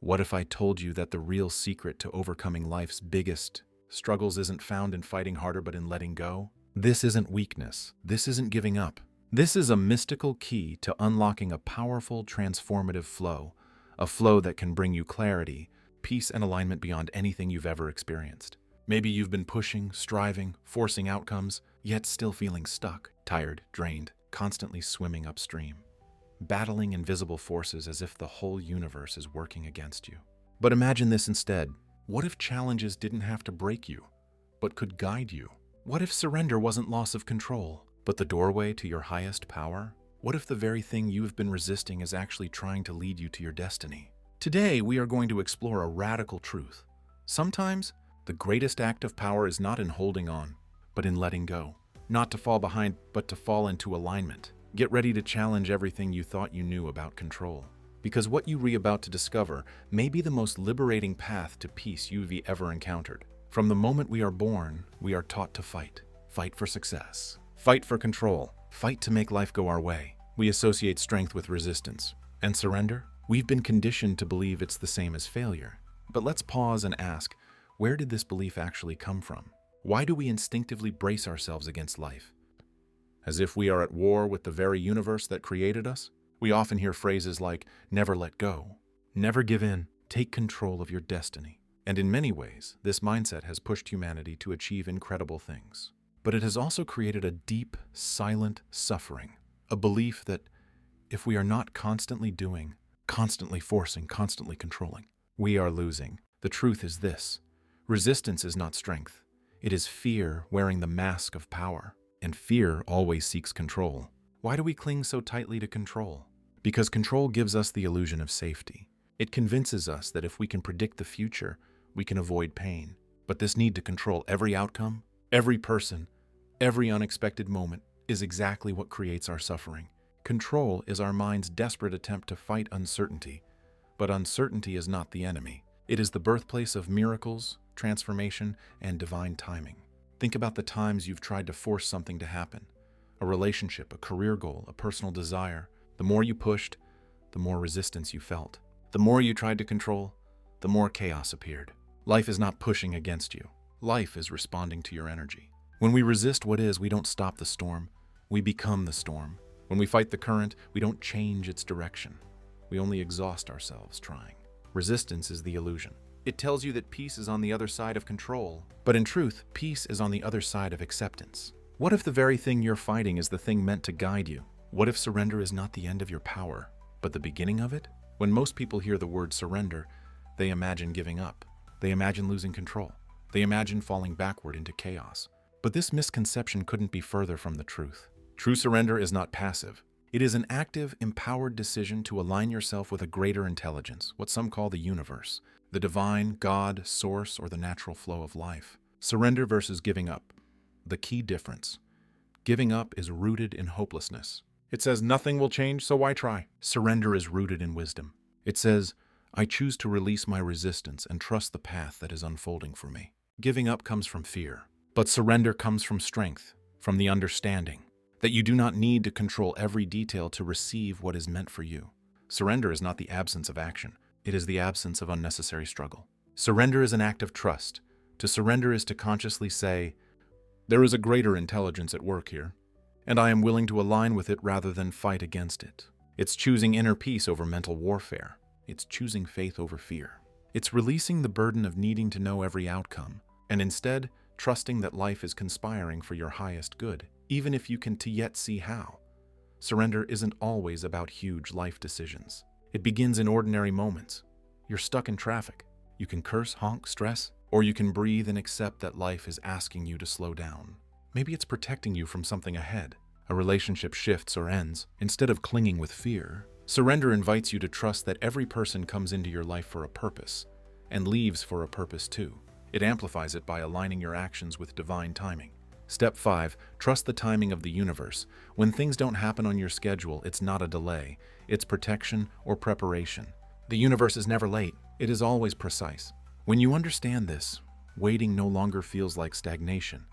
What if I told you that the real secret to overcoming life's biggest struggles isn't found in fighting harder but in letting go? This isn't weakness. This isn't giving up. This is a mystical key to unlocking a powerful, transformative flow, a flow that can bring you clarity, peace, and alignment beyond anything you've ever experienced. Maybe you've been pushing, striving, forcing outcomes, yet still feeling stuck, tired, drained, constantly swimming upstream, battling invisible forces as if the whole universe is working against you. But imagine this instead. What if challenges didn't have to break you, but could guide you? What if surrender wasn't loss of control, but the doorway to your highest power? What if the very thing you've been resisting is actually trying to lead you to your destiny? Today, we are going to explore a radical truth. Sometimes, the greatest act of power is not in holding on, but in letting go. Not to fall behind, but to fall into alignment. Get ready to challenge everything you thought you knew about control. Because what you're about to discover may be the most liberating path to peace you've ever encountered. From the moment we are born, we are taught to fight. Fight for success. Fight for control. Fight to make life go our way. We associate strength with resistance. And surrender? We've been conditioned to believe it's the same as failure. But let's pause and ask, where did this belief actually come from? Why do we instinctively brace ourselves against life? As if we are at war with the very universe that created us? We often hear phrases like, never let go, never give in, take control of your destiny. And in many ways, this mindset has pushed humanity to achieve incredible things. But it has also created a deep, silent suffering, a belief that if we are not constantly doing, constantly forcing, constantly controlling, we are losing. The truth is this: resistance is not strength. It is fear wearing the mask of power. And fear always seeks control. Why do we cling so tightly to control? Because control gives us the illusion of safety. It convinces us that if we can predict the future, we can avoid pain. But this need to control every outcome, every person, every unexpected moment is exactly what creates our suffering. Control is our mind's desperate attempt to fight uncertainty. But uncertainty is not the enemy. It is the birthplace of miracles, transformation, and divine timing. Think about the times you've tried to force something to happen. A relationship, a career goal, a personal desire. The more you pushed, the more resistance you felt. The more you tried to control, the more chaos appeared. Life is not pushing against you. Life is responding to your energy. When we resist what is, we don't stop the storm. We become the storm. When we fight the current, we don't change its direction. We only exhaust ourselves trying. Resistance is the illusion. It tells you that peace is on the other side of control. But in truth, peace is on the other side of acceptance. What if the very thing you're fighting is the thing meant to guide you? What if surrender is not the end of your power, but the beginning of it? When most people hear the word surrender, they imagine giving up. They imagine losing control. They imagine falling backward into chaos. But this misconception couldn't be further from the truth. True surrender is not passive. It is an active, empowered decision to align yourself with a greater intelligence, what some call the universe, the divine, God, source, or the natural flow of life. Surrender versus giving up. The key difference. Giving up is rooted in hopelessness. It says nothing will change, so why try? Surrender is rooted in wisdom. It says, I choose to release my resistance and trust the path that is unfolding for me. Giving up comes from fear, but surrender comes from strength, from the understanding that you do not need to control every detail to receive what is meant for you. Surrender is not the absence of action. It is the absence of unnecessary struggle. Surrender is an act of trust. To surrender is to consciously say, there is a greater intelligence at work here, and I am willing to align with it rather than fight against it. It's choosing inner peace over mental warfare. It's choosing faith over fear. It's releasing the burden of needing to know every outcome, and instead trusting that life is conspiring for your highest good, even if you can yet see how. Surrender isn't always about huge life decisions. It begins in ordinary moments. You're stuck in traffic. You can curse, honk, stress, or you can breathe and accept that life is asking you to slow down. Maybe it's protecting you from something ahead. A relationship shifts or ends. Instead of clinging with fear, surrender invites you to trust that every person comes into your life for a purpose and leaves for a purpose too. It amplifies it by aligning your actions with divine timing. Step 5. Trust the timing of the universe. When things don't happen on your schedule, it's not a delay. It's protection or preparation. The universe is never late. It is always precise. When you understand this, waiting no longer feels like stagnation.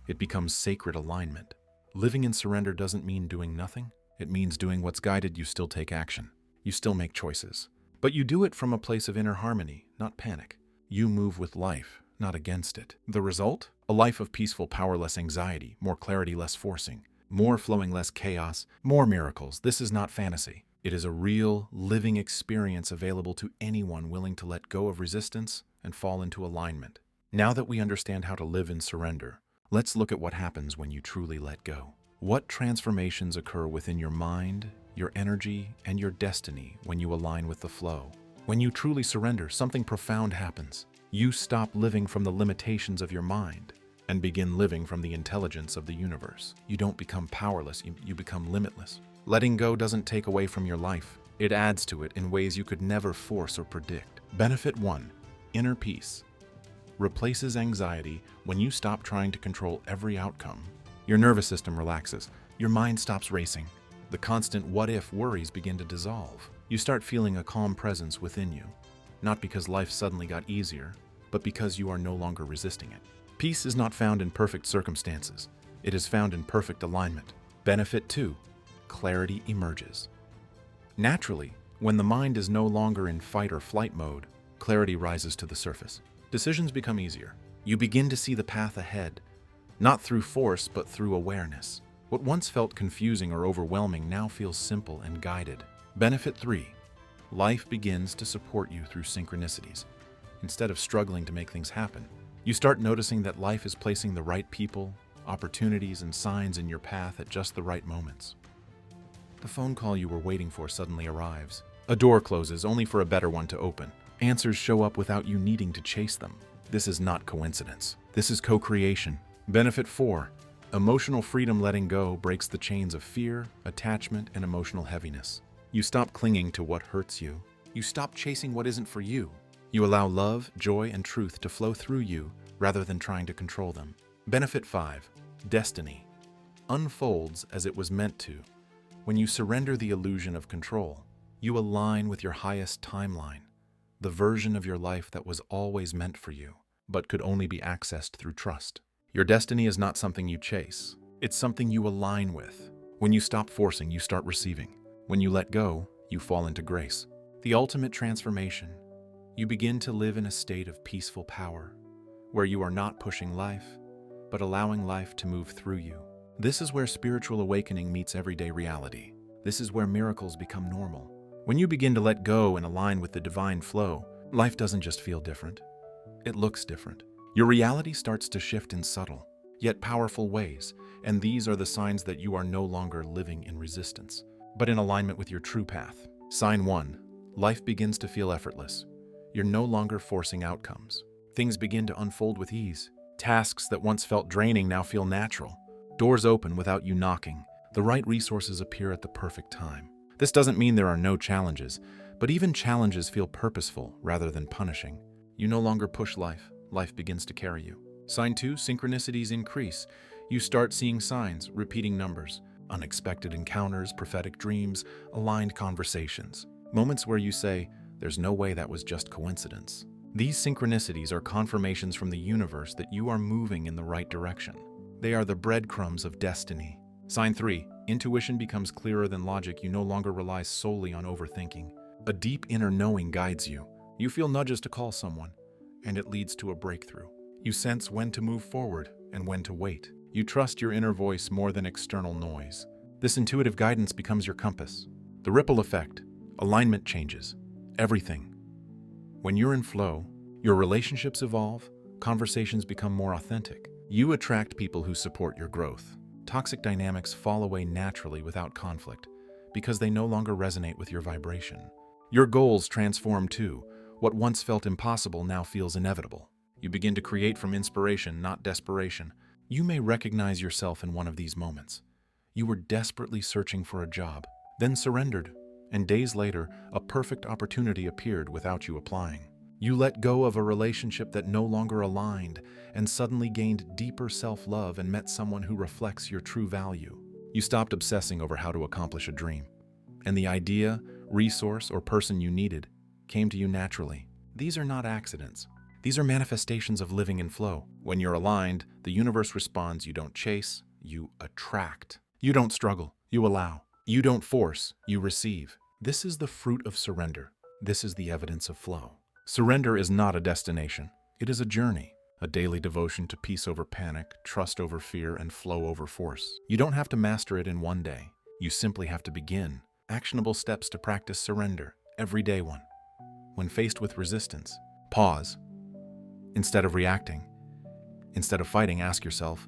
It becomes sacred alignment. Living in surrender doesn't mean doing nothing. It means doing what's guided. You still take action. You still make choices. But you do it from a place of inner harmony, not panic. You move with life, not against it. The result? A life of peaceful, powerless anxiety, more clarity, less forcing, more flowing, less chaos, more miracles. This is not fantasy. It is a real, living experience available to anyone willing to let go of resistance and fall into alignment. Now that we understand how to live in surrender, let's look at what happens when you truly let go. What transformations occur within your mind, your energy, and your destiny when you align with the flow? When you truly surrender, something profound happens. You stop living from the limitations of your mind and begin living from the intelligence of the universe. You don't become powerless, you become limitless. Letting go doesn't take away from your life. It adds to it in ways you could never force or predict. Benefit 1. Inner peace. Replaces anxiety when you stop trying to control every outcome. Your nervous system relaxes. Your mind stops racing. The constant what-if worries begin to dissolve. You start feeling a calm presence within you, not because life suddenly got easier, but because you are no longer resisting it. Peace is not found in perfect circumstances. It is found in perfect alignment. Benefit 2. Clarity emerges. Naturally, when the mind is no longer in fight or flight mode, clarity rises to the surface. Decisions become easier. You begin to see the path ahead, not through force, but through awareness. What once felt confusing or overwhelming now feels simple and guided. Benefit 3. Life begins to support you through synchronicities. Instead of struggling to make things happen, you start noticing that life is placing the right people, opportunities, and signs in your path at just the right moments. The phone call you were waiting for suddenly arrives. A door closes only for a better one to open. Answers show up without you needing to chase them. This is not coincidence. This is co-creation. Benefit 4. Emotional freedom. Letting go breaks the chains of fear, attachment, and emotional heaviness. You stop clinging to what hurts you. You stop chasing what isn't for you. You allow love, joy, and truth to flow through you rather than trying to control them. Benefit 5. Destiny. Unfolds as it was meant to. When you surrender the illusion of control, you align with your highest timeline, the version of your life that was always meant for you, but could only be accessed through trust. Your destiny is not something you chase. It's something you align with. When you stop forcing, you start receiving. When you let go, you fall into grace. The ultimate transformation. You begin to live in a state of peaceful power, where you are not pushing life, but allowing life to move through you. This is where spiritual awakening meets everyday reality. This is where miracles become normal. When you begin to let go and align with the divine flow, life doesn't just feel different. It looks different. Your reality starts to shift in subtle, yet powerful ways, and these are the signs that you are no longer living in resistance, but in alignment with your true path. Sign 1. Life begins to feel effortless. You're no longer forcing outcomes. Things begin to unfold with ease. Tasks that once felt draining now feel natural. Doors open without you knocking. The right resources appear at the perfect time. This doesn't mean there are no challenges, but even challenges feel purposeful rather than punishing. You no longer push life. Life begins to carry you. Sign 2, synchronicities increase. You start seeing signs, repeating numbers, unexpected encounters, prophetic dreams, aligned conversations. Moments where you say, "There's no way that was just coincidence." These synchronicities are confirmations from the universe that you are moving in the right direction. They are the breadcrumbs of destiny. Sign 3, intuition becomes clearer than logic. You no longer rely solely on overthinking. A deep inner knowing guides you. You feel nudges to call someone, and it leads to a breakthrough. You sense when to move forward and when to wait. You trust your inner voice more than external noise. This intuitive guidance becomes your compass. The ripple effect. Alignment changes everything. When you're in flow, your relationships evolve, conversations become more authentic. You attract people who support your growth. Toxic dynamics fall away naturally without conflict because they no longer resonate with your vibration. Your goals transform too. What once felt impossible now feels inevitable. You begin to create from inspiration, not desperation. You may recognize yourself in one of these moments. You were desperately searching for a job, then surrendered, and days later, a perfect opportunity appeared without you applying. You let go of a relationship that no longer aligned and suddenly gained deeper self-love and met someone who reflects your true value. You stopped obsessing over how to accomplish a dream, and the idea, resource, or person you needed came to you naturally. These are not accidents. These are manifestations of living in flow. When you're aligned, the universe responds. You don't chase, you attract. You don't struggle, you allow. You don't force, you receive. This is the fruit of surrender. This is the evidence of flow. Surrender is not a destination. It is a journey, a daily devotion to peace over panic, trust over fear, and flow over force. You don't have to master it in one day. You simply have to begin. Actionable steps to practice surrender, everyday one. When faced with resistance, pause. Instead of reacting, instead of fighting, ask yourself,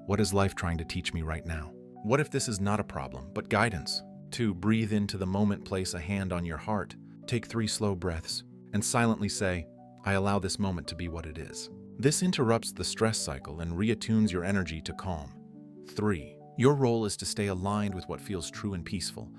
what is life trying to teach me right now? What if this is not a problem, but guidance? 2. Breathe into the moment, place a hand on your heart, take 3 slow breaths, and silently say, I allow this moment to be what it is. This interrupts the stress cycle and reattunes your energy to calm. 3. Your role is to stay aligned with what feels true and peaceful.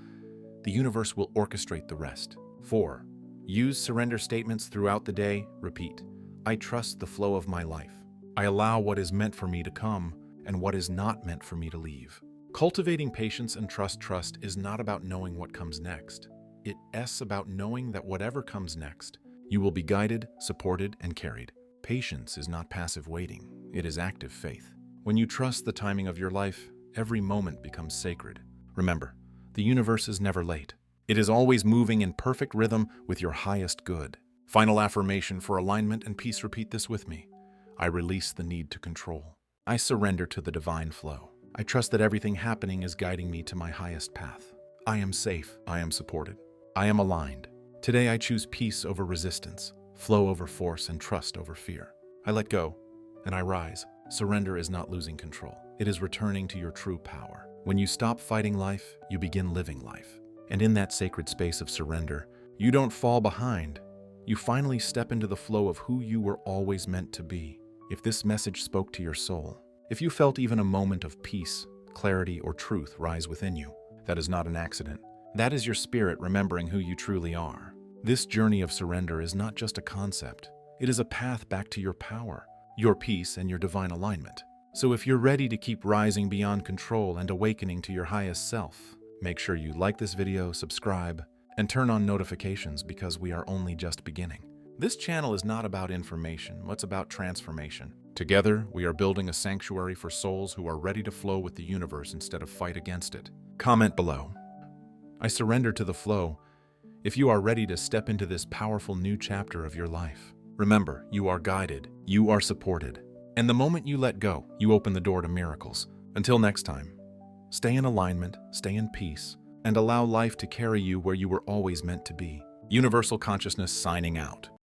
The universe will orchestrate the rest. 4. Use surrender statements throughout the day. Repeat, I trust the flow of my life. I allow what is meant for me to come and what is not meant for me to leave. Cultivating patience and trust is not about knowing what comes next. It's about knowing that whatever comes next, you will be guided, supported, and carried. Patience is not passive waiting. It is active faith. When you trust the timing of your life, every moment becomes sacred. Remember, the universe is never late. It is always moving in perfect rhythm with your highest good. Final affirmation for alignment and peace. Repeat this with me. I release the need to control. I surrender to the divine flow. I trust that everything happening is guiding me to my highest path. I am safe. I am supported. I am aligned. Today I choose peace over resistance, flow over force, and trust over fear. I let go, and I rise. Surrender is not losing control. It is returning to your true power. When you stop fighting life, you begin living life. And in that sacred space of surrender, you don't fall behind. You finally step into the flow of who you were always meant to be. If this message spoke to your soul, if you felt even a moment of peace, clarity, or truth rise within you, that is not an accident. That is your spirit remembering who you truly are. This journey of surrender is not just a concept. It is a path back to your power, your peace, and your divine alignment. So if you're ready to keep rising beyond control and awakening to your highest self, make sure you like this video, subscribe, and turn on notifications because we are only just beginning. This channel is not about information, it's about transformation. Together, we are building a sanctuary for souls who are ready to flow with the universe instead of fight against it. Comment below. I surrender to the flow if you are ready to step into this powerful new chapter of your life. Remember, you are guided, you are supported, and the moment you let go, you open the door to miracles. Until next time, stay in alignment, stay in peace, and allow life to carry you where you were always meant to be. Universal Consciousness signing out.